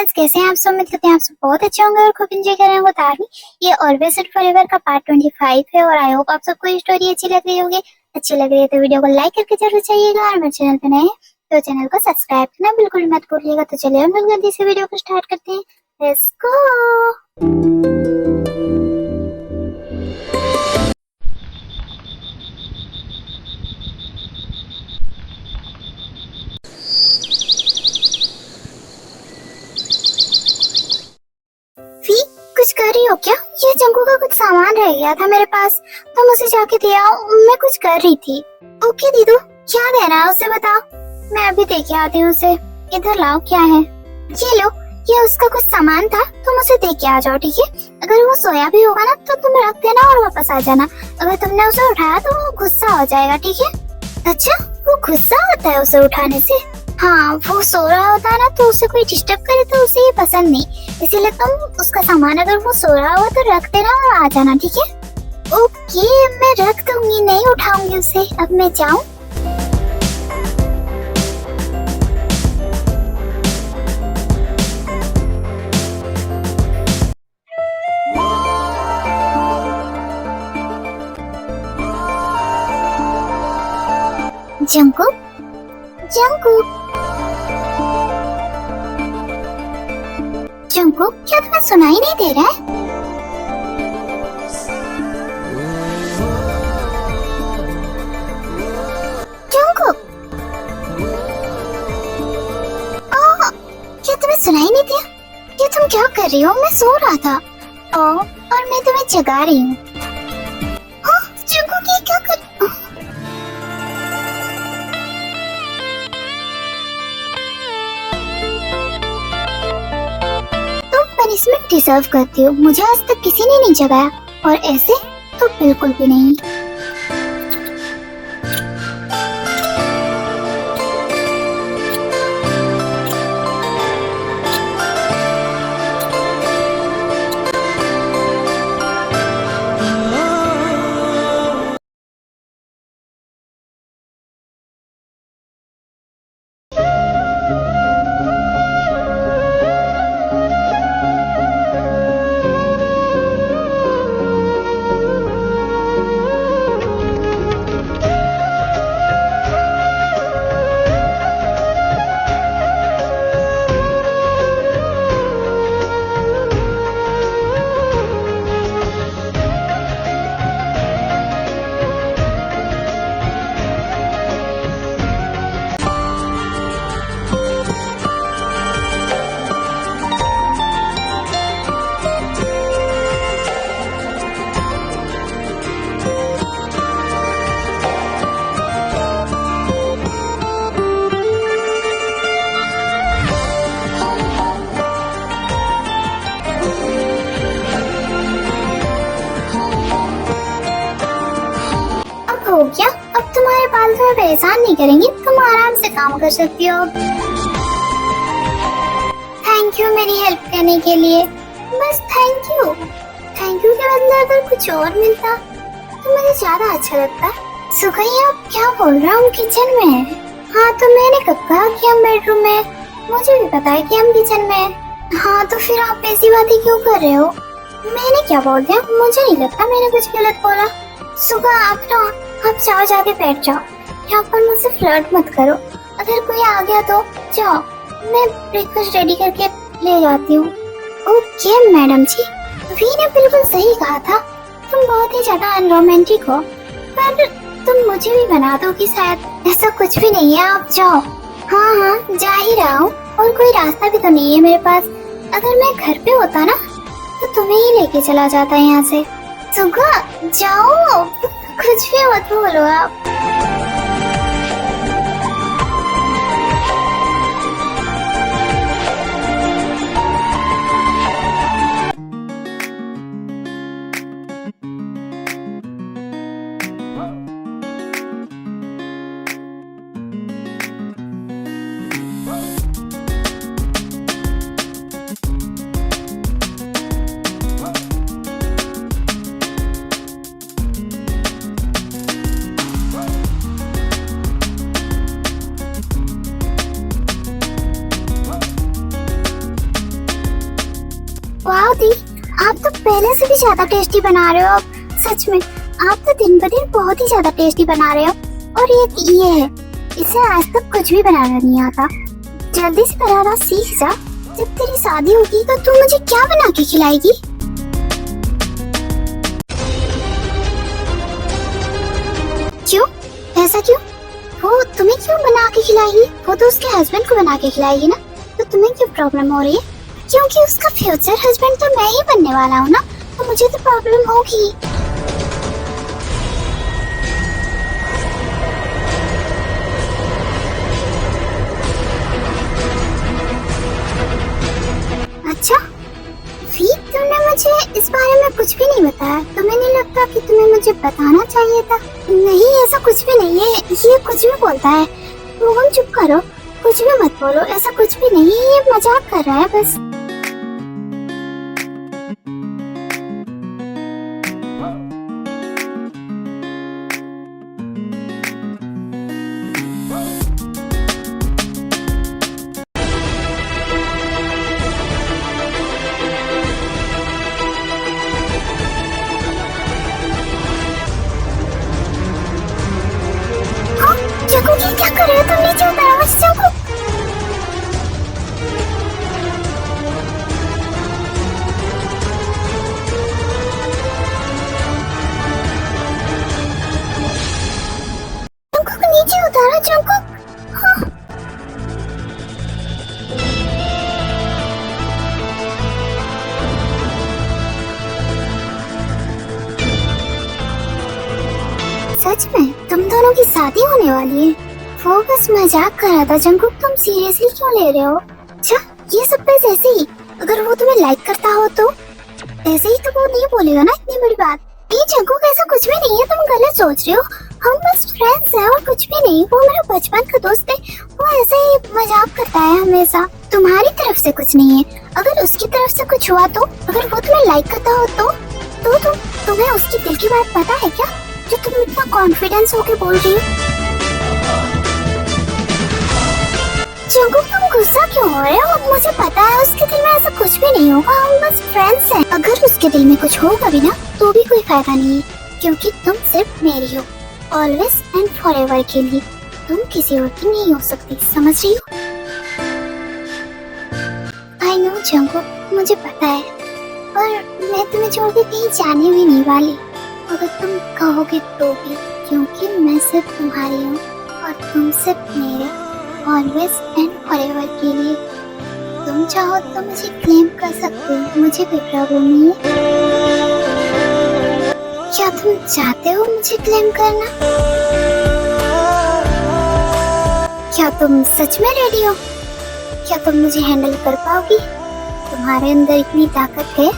Guys, कैसे हैं आप सब? उम्मीद करते हैं आप सब बहुत अच्छे होंगे और खूब एंजॉय कर रहे होंगे। तारनी ये ऑलवेज इट फॉरएवर का पार्ट 25 है और आई होप आप सबको ये स्टोरी अच्छी लग रही होगी। अच्छी लग रही है तो वीडियो को लाइक करके जरूर चाहिएगा और मेरे चैनल पे नए हैं तो चैनल को सब्सक्राइब करना बिल्कुल मत भूलिएगा। तो चलिए हम लोग जल्दी से वीडियो को स्टार्ट करते हैं। Let's go. कुछ कर रही हो क्या? ये जंगू का कुछ सामान रह गया था मेरे पास तो मुझे जाके दिया। मैं कुछ कर रही थी। ओके दीदू, क्या देना है उसे बताओ, मैं अभी दे के आती हूँ उसे। इधर लाओ, क्या है? ये लो, ये उसका कुछ सामान था, तुम उसे दे के आ जाओ, ठीक है? अगर वो सोया भी होगा ना तो तुम रख देना और वापस आ जाना। अगर तुमने उसे उठाया तो वो गुस्सा हो जाएगा, ठीक है? अच्छा, वो गुस्सा होता है उसे उठाने से? हाँ, वो सो रहा होता है ना तो उसे कोई डिस्टर्ब करे तो उसे ये पसंद नहीं, इसीलिए तुम उसका सामान अगर वो सो रहा हो तो रख देना और आ जाना, ठीक है? ओके, मैं रख दूंगी, नहीं उठाऊंगी उसे। अब मैं जाऊं? जंकू, जंकू, जंकू, क्या तुम्हें सुनाई नहीं दे रहा है? जंकू, क्या तुम्हें सुनाई नहीं दिया? ये तुम क्या कर रही हो? मैं सो रहा था और मैं तुम्हें जगा रही हूँ। जंकू, ये क्या कर? पनिशमेंट डिजर्व करती हो। मुझे आज तक किसी ने नहीं जगाया और ऐसे तो बिल्कुल भी नहीं। हो गया, अब तुम्हारे बाल तुम्हें परेशान नहीं करेंगे, तुम आराम से काम कर सकती हो। थैंक यू मेरी हेल्प करने के लिए। बस थैंक यू। थैंक यू के बदले अगर कुछ और मिलता तो मुझे ज्यादा अच्छा लगता। सुखैया, आप क्या बोल रहे हो? हम किचन में हैं। हाँ, तो मैंने कब कहा कि हम बेडरूम में? मुझे भी पता है कि हम किचन में हैं। हाँ, तो फिर आप ऐसी बातें क्यों कर रहे हो? मैंने क्या बोल दिया? मुझे नहीं लगता मैंने कुछ गलत बोला। सुबह आप जाओ, जाके बैठ जाओ। यहाँ पर मुझसे फ्लर्ट मत करो। अगर कोई आ गया तो जाओ, मैं ब्रेकफास्ट रेडी करके ले जाती हूँ। ओके मैडम जी, वी ने बिल्कुल सही कहा था, तुम बहुत ही ज्यादा अनरोमांटिक हो, पर तुम मुझे भी बना दो कि शायद ऐसा कुछ भी नहीं है। आप जाओ। हाँ, जा ही रहा हूँ और कोई रास्ता भी तो नहीं है मेरे पास। अगर मैं घर पे होता ना तो तुम्हें ही लेके चला जाता यहाँ से। सुगा, जाओ, कुछ भी मत बोलो आप। पहले से भी ज्यादा टेस्टी बना रहे हो आप। सच में आप तो दिन ब दिन बहुत ही ज्यादा टेस्टी बना रहे हो। और ये है, इसे आज तक कुछ भी बनाना नहीं आता। जल्दी से बनाना सीख जा। जब तेरी शादी होगी तो तू मुझे क्या बना के खिलाएगी? क्यों? ऐसा क्यों? वो तुम्हें क्यों बना के खिलाएगी? वो तो उसके हस्बैंड को बना के खिलाएगी ना। तो तुम्हें क्यों प्रॉब्लम हो रही है? क्योंकि उसका फ्यूचर हस्बैंड तो मैं ही बनने वाला हूँ ना, तो मुझे तो प्रॉब्लम होगी। अच्छा, फिर तुमने मुझे इस बारे में कुछ भी नहीं बताया। तुम्हें नहीं लगता कि तुम्हें मुझे बताना चाहिए था? नहीं, ऐसा कुछ भी नहीं है। ये कुछ भी बोलता है। मोहन चुप करो, कुछ भी मत बोलो। ऐसा कुछ भी नहीं है, ये मजाक कर रहा है बस। जंगू, ये क्या कर रहे हो तुम? नीचे उतारो मुझे जंगू। जंगू को नीचे उतारो जंगू। हाँ। सच में तुम दोनों की शादी होने वाली है? वो बस मजाक कर रहा था जंगू, तुम सीरियसली क्यों ले रहे हो? अच्छा, ये सब बस ऐसे ही। अगर वो तुम्हें लाइक करता हो तो ऐसे ही तो वो नहीं बोलेगा ना इतनी बड़ी बात। नहीं जंगू, ऐसा कुछ भी नहीं है, तुम गलत सोच रहे हो। हम बस फ्रेंड्स हैं और कुछ भी नहीं। वो मेरा बचपन का दोस्त है, वो ऐसे ही मजाक करता है हमेशा। तुम्हारी तरफ से कुछ नहीं है। अगर उसकी तरफ से कुछ हुआ तो, अगर वो तुम्हें लाइक करता हो तो तुम्हें उसकी दिल की बात पता है क्या, जो तुम इतना कॉन्फिडेंस होके बोल रही हो? जंगू, तुम गुस्सा क्यों हो रहे हो? मुझे पता है उसके दिल में ऐसा कुछ भी नहीं होगा। हम बस फ्रेंड्स हैं। अगर उसके दिल में कुछ होगा भी ना तो भी कोई फायदा नहीं है, क्योंकि तुम सिर्फ मेरी हो, ऑलवेज एंड फॉरएवर के लिए। तुम किसी और की नहीं हो सकती, समझ रही हो? आई नो जंगू, मुझे पता है। और मैं तुम्हें छोड़ के कहीं जाने भी नहीं वाली, अगर तुम कहोगे तो भी, क्योंकि मैं सिर्फ तुम्हारी हूँ और तुम सिर्फ मेरे, ऑलवेज एंड फॉरएवर के लिए। तुम चाहो तो मुझे क्लेम कर सकते हो, मुझे कोई प्रॉब्लम नहीं है। क्या तुम चाहते हो मुझे क्लेम करना? क्या तुम सच में रेडी हो? क्या तुम मुझे हैंडल कर पाओगी? तुम्हारे अंदर इतनी ताकत है?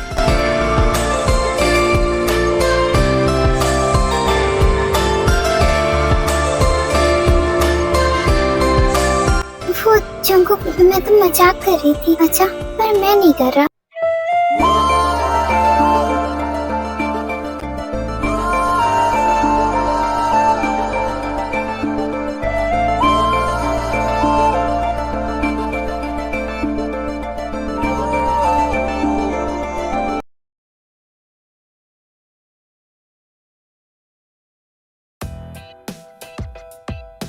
वो जंगू, मैं तो मजाक कर रही थी। अच्छा, पर मैं नहीं कर रहा।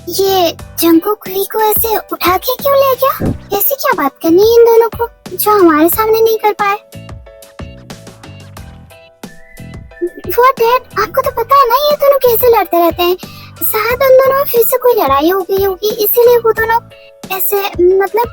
ये जंगकुक वी को ऐसे उठा के क्यों ले गया? ऐसी क्या बात करनी है इन दोनों को जो हमारे सामने नहीं कर पाए? वो डैड, आपको तो पता है ना ये दोनों कैसे लड़ते रहते हैं। शायद उन दोनों में फिर से कोई लड़ाई हो गई होगी, इसीलिए वो दोनों ऐसे, मतलब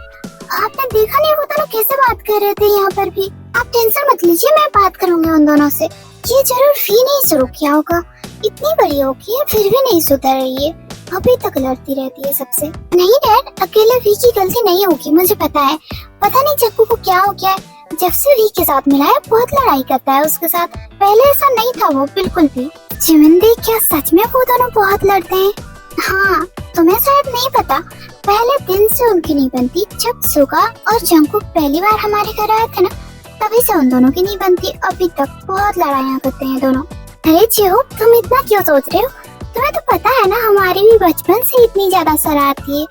आपने देखा नहीं वो दोनों कैसे बात कर रहे थे यहाँ पर भी। आप टेंशन मत लीजिए, मैं बात करूंगी उन दोनों से। ये जरूर फी नहीं शुरू किया होगा, इतनी बड़ी होगी है फिर भी नहीं सुधर रही है, अभी तक लड़ती रहती है सबसे। नहीं डैड, अकेले वी की गलती नहीं होगी, मुझे पता है। पता नहीं चक्कू को क्या हो गया है, जब से वी के साथ मिला है बहुत लड़ाई करता है उसके साथ। पहले ऐसा नहीं था वो बिल्कुल भी। चिमिंदी, क्या सच में वो दोनों बहुत लड़ते हैं? हाँ, तुम्हें शायद नहीं पता, पहले दिन से उनकी नहीं बनती। जब सुगा और जंकुक पहली बार हमारे घर आए थे ना, तभी से उन दोनों की नहीं बनती। अभी तक बहुत लड़ाइयाँ करते हैं दोनों। अरे चिहो, तुम इतना क्यों सोच रहे हो? तुम्हें तो पता है ना हमारी भी बचपन से इतनी ज्यादा शरारती है।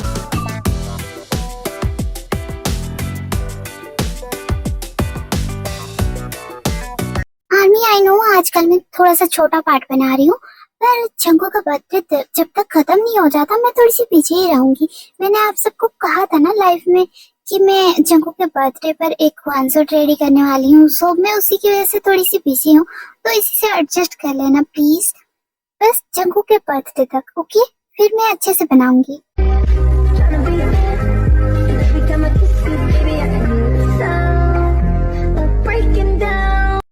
सुखई आई नो आजकल मैं थोड़ा सा छोटा पार्ट बना रही हूँ, पर जंगू का बर्थडे जब तक खत्म नहीं हो जाता मैं थोड़ी सी पीछे ही रहूंगी। मैंने आप सबको कहा था ना लाइव में कि मैं जंगू के बर्थडे पर एक वन शॉट रेडी करने वाली हूँ, सो मैं उसी की वजह से थोड़ी सी बिजी हूँ, तो इसी से एडजस्ट कर लेना प्लीज, बस जंगू के बर्थडे तक, ओके? फिर मैं अच्छे से बनाऊंगी।